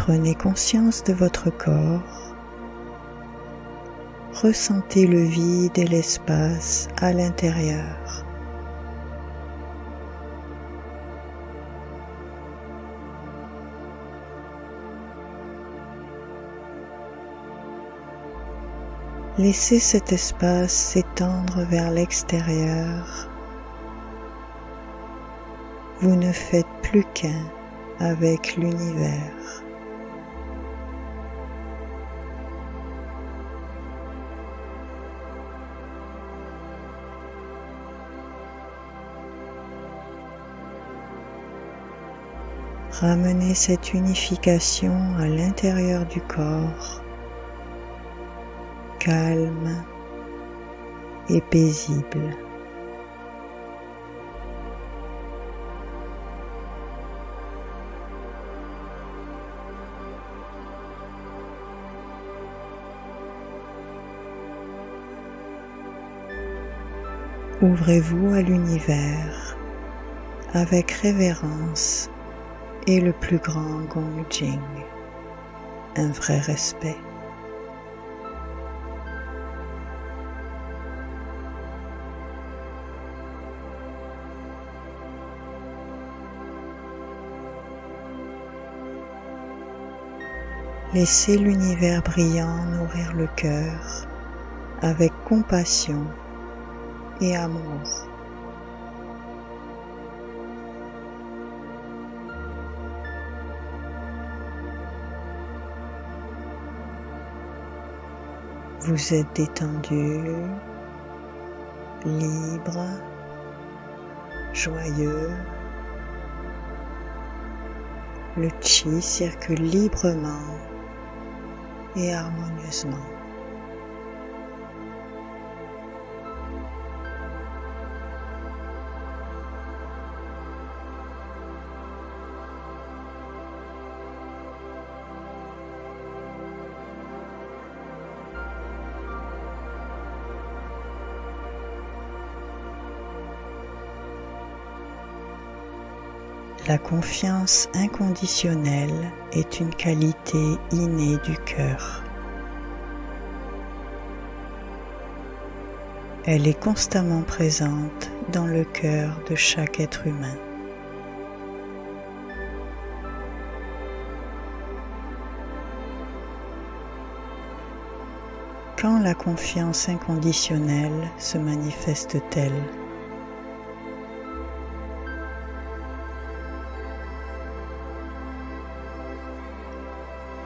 Prenez conscience de votre corps. Ressentez le vide et l'espace à l'intérieur. Laissez cet espace s'étendre vers l'extérieur. Vous ne faites plus qu'un avec l'univers. Ramenez cette unification à l'intérieur du corps, calme et paisible. Ouvrez-vous à l'univers avec révérence et le plus grand Gong Jing, un vrai respect. Laissez l'univers brillant nourrir le cœur avec compassion et amour. Vous êtes détendu, libre, joyeux. Le chi circule librement et harmonieusement. La confiance inconditionnelle est une qualité innée du cœur. Elle est constamment présente dans le cœur de chaque être humain. Quand la confiance inconditionnelle se manifeste-t-elle ?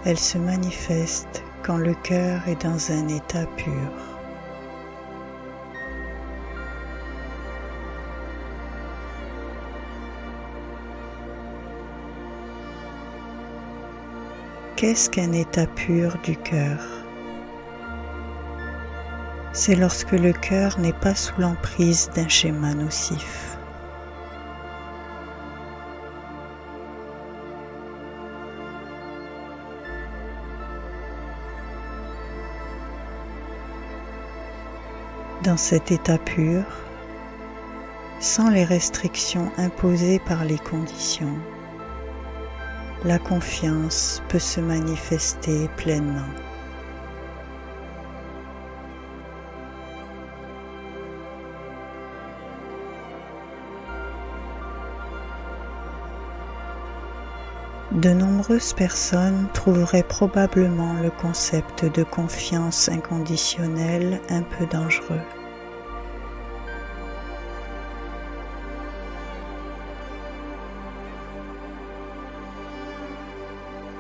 Elle se manifeste quand le cœur est dans un état pur. Qu'est-ce qu'un état pur du cœur ? C'est lorsque le cœur n'est pas sous l'emprise d'un schéma nocif. Dans cet état pur, sans les restrictions imposées par les conditions, la confiance peut se manifester pleinement. De nombreuses personnes trouveraient probablement le concept de confiance inconditionnelle un peu dangereux.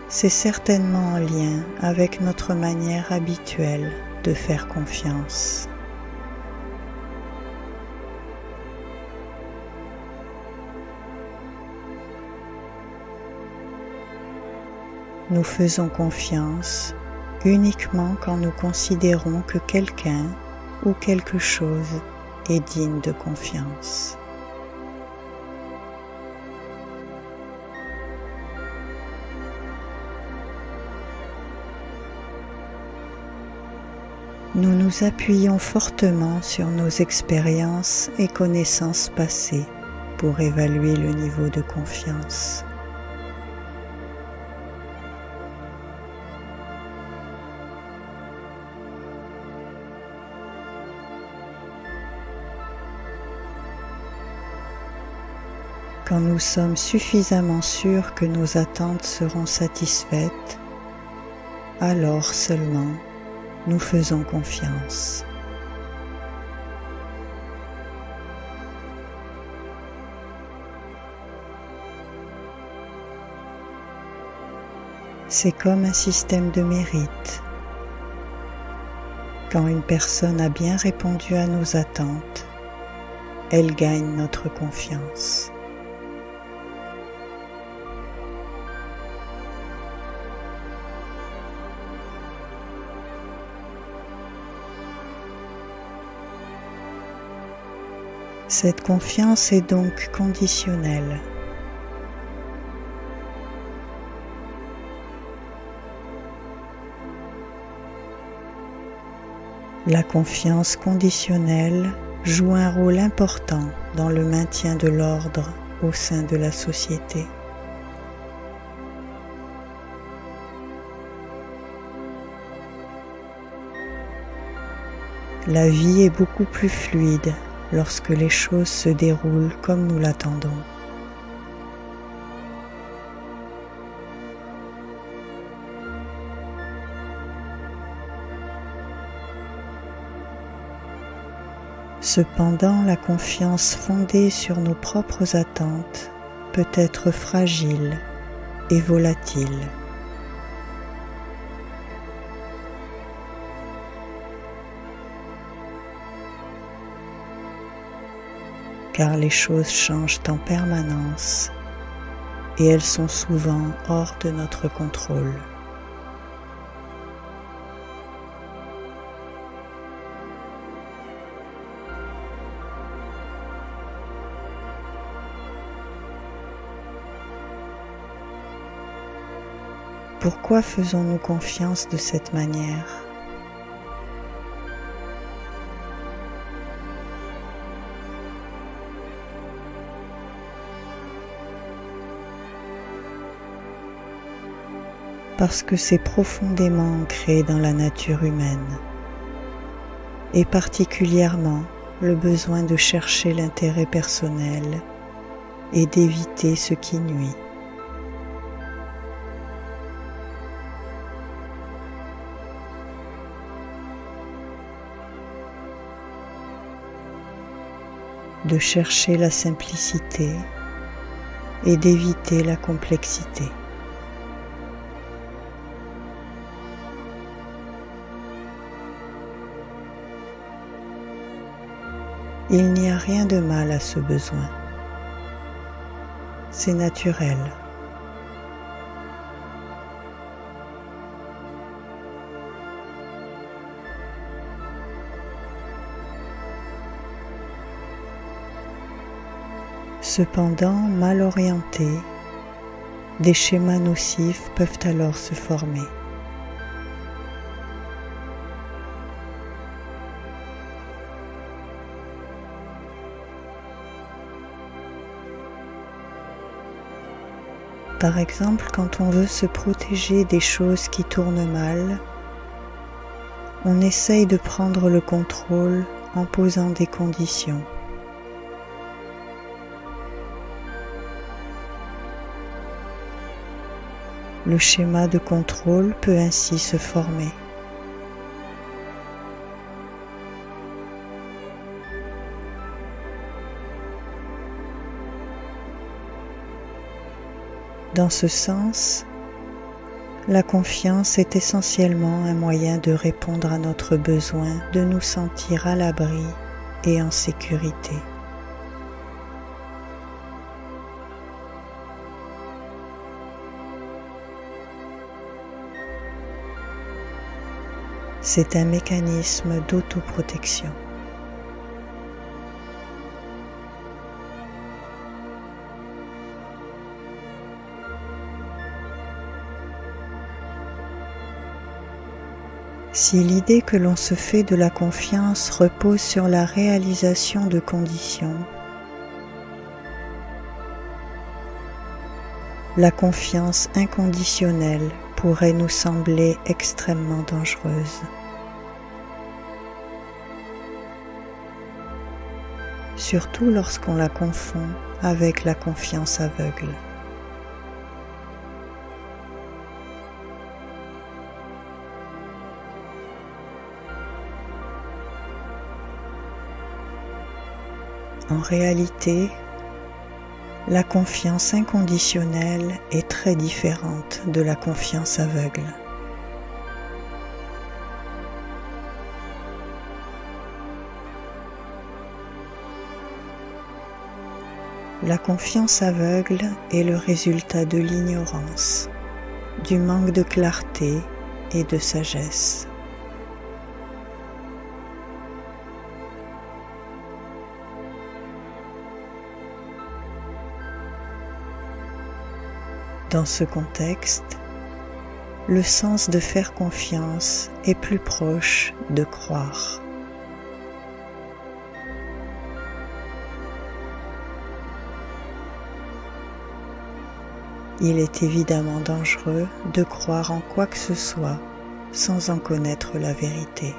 C'est certainement en lien avec notre manière habituelle de faire confiance. Nous faisons confiance uniquement quand nous considérons que quelqu'un ou quelque chose est digne de confiance. Nous nous appuyons fortement sur nos expériences et connaissances passées pour évaluer le niveau de confiance. Quand nous sommes suffisamment sûrs que nos attentes seront satisfaites, alors seulement nous faisons confiance. C'est comme un système de mérite. Quand une personne a bien répondu à nos attentes, elle gagne notre confiance. Cette confiance est donc conditionnelle. La confiance conditionnelle joue un rôle important dans le maintien de l'ordre au sein de la société. La vie est beaucoup plus fluide lorsque les choses se déroulent comme nous l'attendons. Cependant, la confiance fondée sur nos propres attentes peut être fragile et volatile. Car les choses changent en permanence et elles sont souvent hors de notre contrôle. Pourquoi faisons-nous confiance de cette manière ? Parce que c'est profondément ancré dans la nature humaine, et particulièrement le besoin de chercher l'intérêt personnel et d'éviter ce qui nuit. De chercher la simplicité et d'éviter la complexité. Il n'y a rien de mal à ce besoin. C'est naturel. Cependant, mal orientés, des schémas nocifs peuvent alors se former. Par exemple, quand on veut se protéger des choses qui tournent mal, on essaye de prendre le contrôle en posant des conditions. Le schéma de contrôle peut ainsi se former. Dans ce sens, la confiance est essentiellement un moyen de répondre à notre besoin de nous sentir à l'abri et en sécurité. C'est un mécanisme d'autoprotection. Si l'idée que l'on se fait de la confiance repose sur la réalisation de conditions, la confiance inconditionnelle pourrait nous sembler extrêmement dangereuse. surtout lorsqu'on la confond avec la confiance aveugle. En réalité, la confiance inconditionnelle est très différente de la confiance aveugle. La confiance aveugle est le résultat de l'ignorance, du manque de clarté et de sagesse. Dans ce contexte, le sens de faire confiance est plus proche de croire. Il est évidemment dangereux de croire en quoi que ce soit sans en connaître la vérité.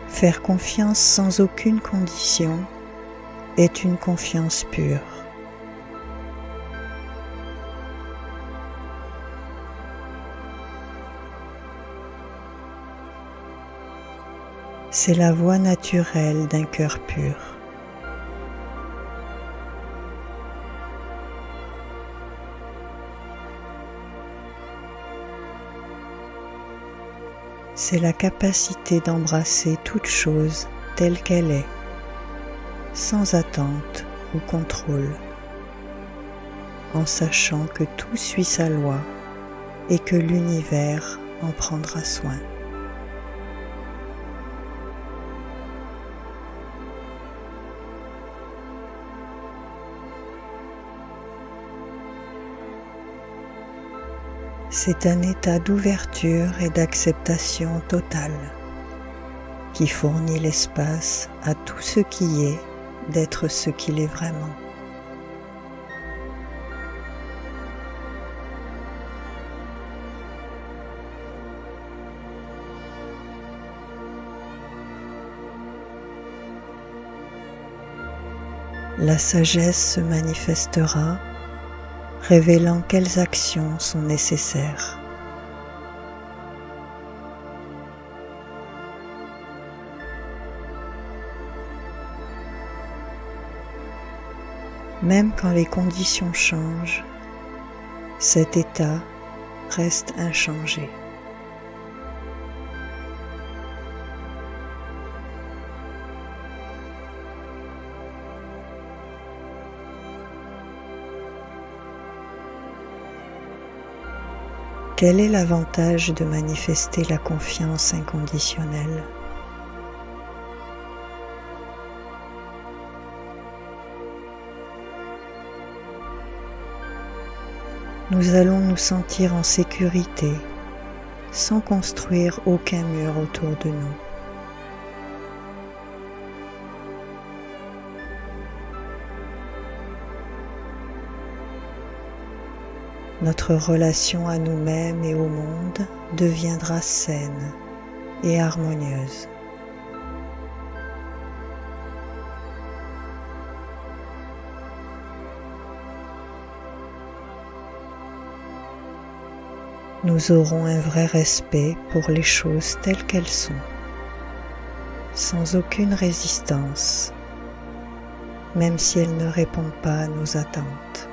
Faire confiance sans aucune condition est une confiance pure. C'est la voie naturelle d'un cœur pur. C'est la capacité d'embrasser toute chose telle qu'elle est, sans attente ou contrôle, en sachant que tout suit sa loi et que l'univers en prendra soin. C'est un état d'ouverture et d'acceptation totale qui fournit l'espace à tout ce qui est d'être ce qu'il est vraiment. La sagesse se manifestera, révélant quelles actions sont nécessaires. Même quand les conditions changent, cet état reste inchangé. Quel est l'avantage de manifester la confiance inconditionnelle? Nous allons nous sentir en sécurité, sans construire aucun mur autour de nous. Notre relation à nous-mêmes et au monde deviendra saine et harmonieuse. Nous aurons un vrai respect pour les choses telles qu'elles sont, sans aucune résistance, même si elles ne répondent pas à nos attentes.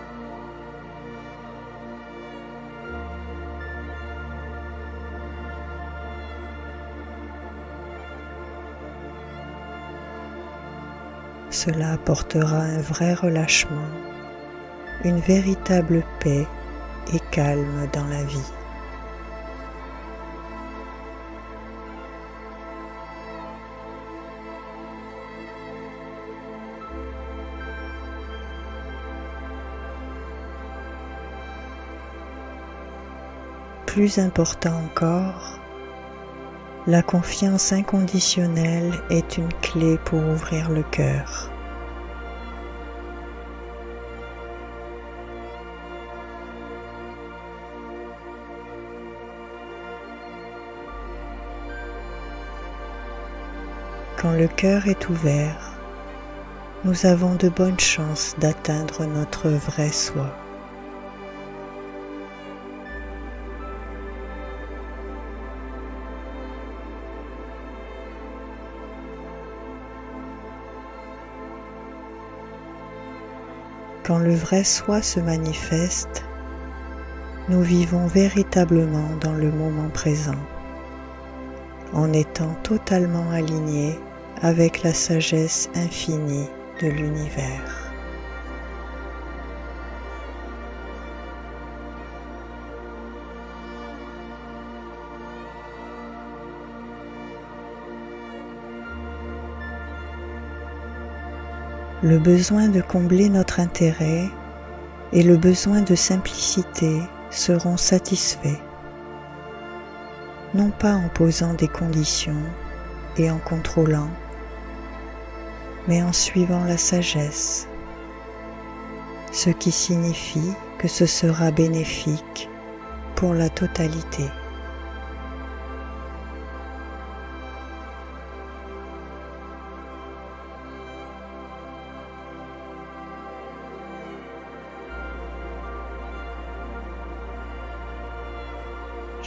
Cela apportera un vrai relâchement, une véritable paix et calme dans la vie. Plus important encore, La confiance inconditionnelle est une clé pour ouvrir le cœur. Quand le cœur est ouvert, nous avons de bonnes chances d'atteindre notre vrai soi. Quand le vrai soi se manifeste, nous vivons véritablement dans le moment présent, en étant totalement alignés avec la sagesse infinie de l'univers. Le besoin de combler notre intérêt et le besoin de simplicité seront satisfaits, non pas en posant des conditions et en contrôlant, mais en suivant la sagesse, ce qui signifie que ce sera bénéfique pour la totalité.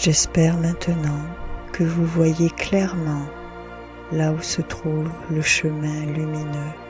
J'espère maintenant que vous voyez clairement là où se trouve le chemin lumineux.